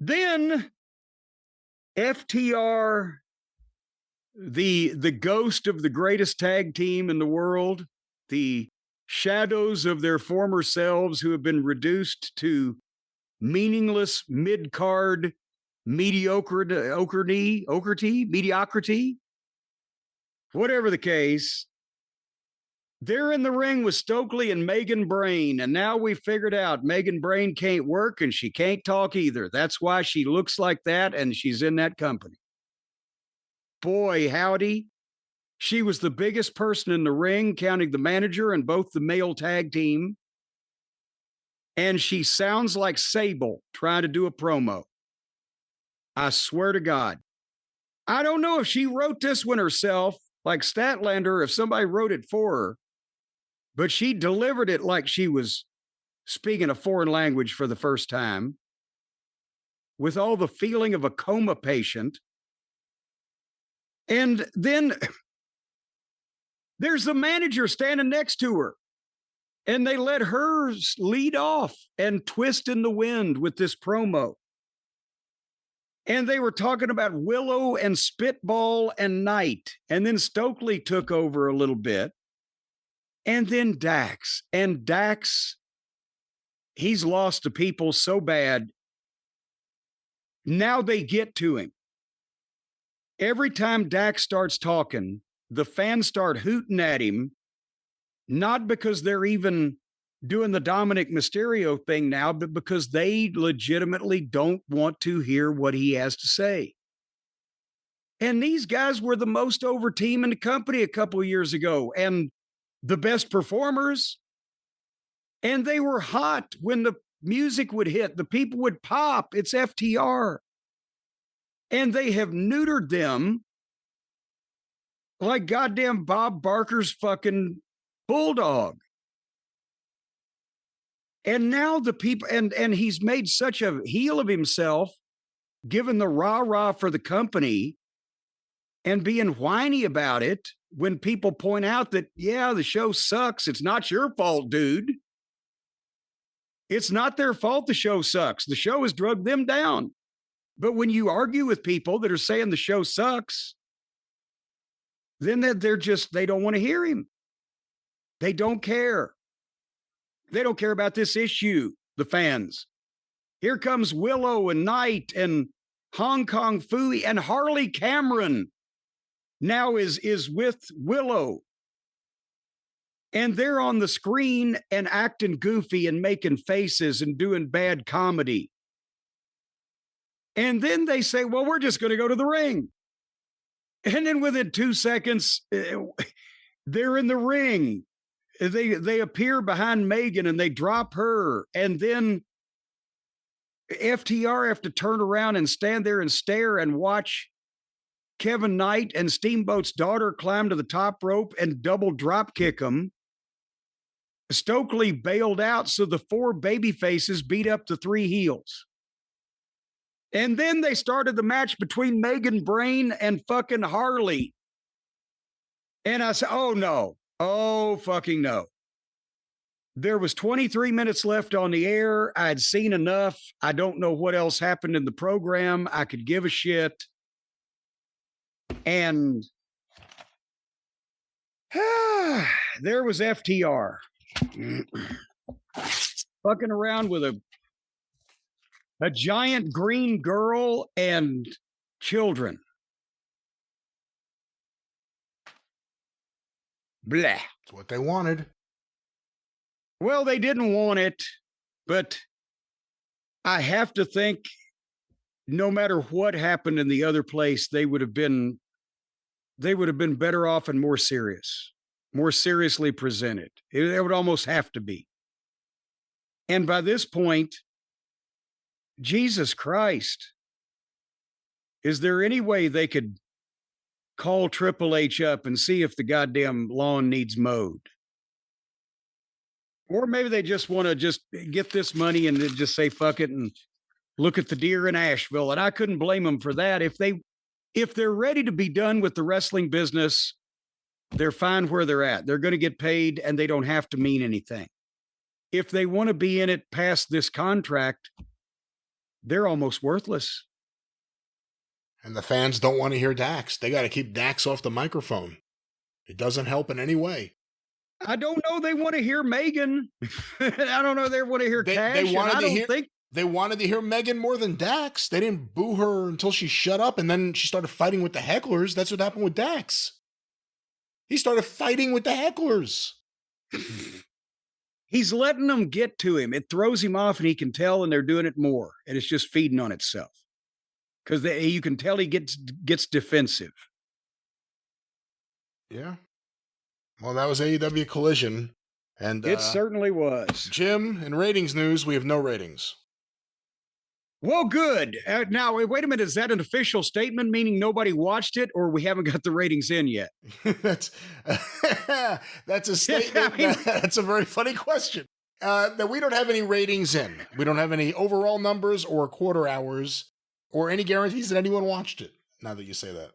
Then FTR, the ghost of the greatest tag team in the world, the shadows of their former selves who have been reduced to meaningless mid-card mediocrity, whatever the case. They're in the ring with Stokely and Megan Brain, and now we figured out Megan Brain can't work and she can't talk either. That's why she looks like that, and she's in that company. Boy, howdy. She was the biggest person in the ring, counting the manager and both the male tag team. And she sounds like Sable trying to do a promo. I swear to God. I don't know if she wrote this one herself, like Statlander, if somebody wrote it for her. But she delivered it like she was speaking a foreign language for the first time, with all the feeling of a coma patient. And then there's the manager standing next to her, and they let her lead off and twist in the wind with this promo. And they were talking about Willow and Spitball and Knight, and then Stokely took over a little bit. And then Dax. And Dax, he's lost to people so bad. Now they get to him. Every time Dax starts talking, the fans start hooting at him, not because they're even doing the Dominic Mysterio thing now, but because they legitimately don't want to hear what he has to say. And these guys were the most over team in the company a couple of years ago, and the best performers, and they were hot when the music would hit. The people would pop. It's FTR. And they have neutered them like goddamn Bob Barker's fucking bulldog. And now the people, and he's made such a heel of himself, given the rah-rah for the company and being whiny about it. When people point out that, yeah, the show sucks, it's not your fault, dude. It's not their fault the show sucks. The show has drugged them down. But when you argue with people that are saying the show sucks, then they don't want to hear him. They don't care. They don't care about this issue, the fans. Here comes Willow and Knight and Hong Kong Phooey, and Harley Cameron now is with Willow. And they're on the screen and acting goofy and making faces and doing bad comedy. And then they say, well, we're just going to go to the ring. And then within 2 seconds, they're in the ring. They appear behind Megan and they drop her. And then FTR have to turn around and stand there and stare and watch Kevin Knight and Steamboat's daughter climb to the top rope and double drop kick him. Stokely bailed out, so the 4 baby faces beat up the 3 heels. And then they started the match between Megan Brain and fucking Harley. And I said, oh no. Oh fucking no. There was 23 minutes left on the air. I'd seen enough. I don't know what else happened in the program. I could give a shit. And there was FTR fucking around with a giant green girl and children. Blah. That's what they wanted. Well, they didn't want it, but I have to think no matter what happened in the other place, they would have been better off and more seriously presented. It would almost have to be. And by this point, Jesus Christ, is there any way they could call Triple H up and see if the goddamn lawn needs mowed? Or maybe they just want to just get this money and just say, fuck it, and look at the deer in Asheville. And I couldn't blame them for that. If they're ready to be done with the wrestling business, they're fine where they're at. They're going to get paid and they don't have to mean anything. If they want to be in it past this contract, they're almost worthless. And the fans don't want to hear Dax. They got to keep Dax off the microphone. It doesn't help in any way. I don't know. They want to hear Megan. I don't know. They want to hear Cash. They wanted to hear Megan more than Dax. They didn't boo her until she shut up, and then she started fighting with the hecklers. That's what happened with Dax. He started fighting with the hecklers. He's letting them get to him. It throws him off, and he can tell, and they're doing it more, and it's just feeding on itself. Because you can tell he gets defensive. Yeah. Well, that was AEW Collision. And it certainly was. Jim, in ratings news, we have no ratings. Well, good. Now, wait a minute. Is that an official statement, meaning nobody watched it, or we haven't got the ratings in yet? That's a statement. That's a very funny question. That we don't have any ratings in. We don't have any overall numbers or quarter hours or any guarantees that anyone watched it, now that you say that.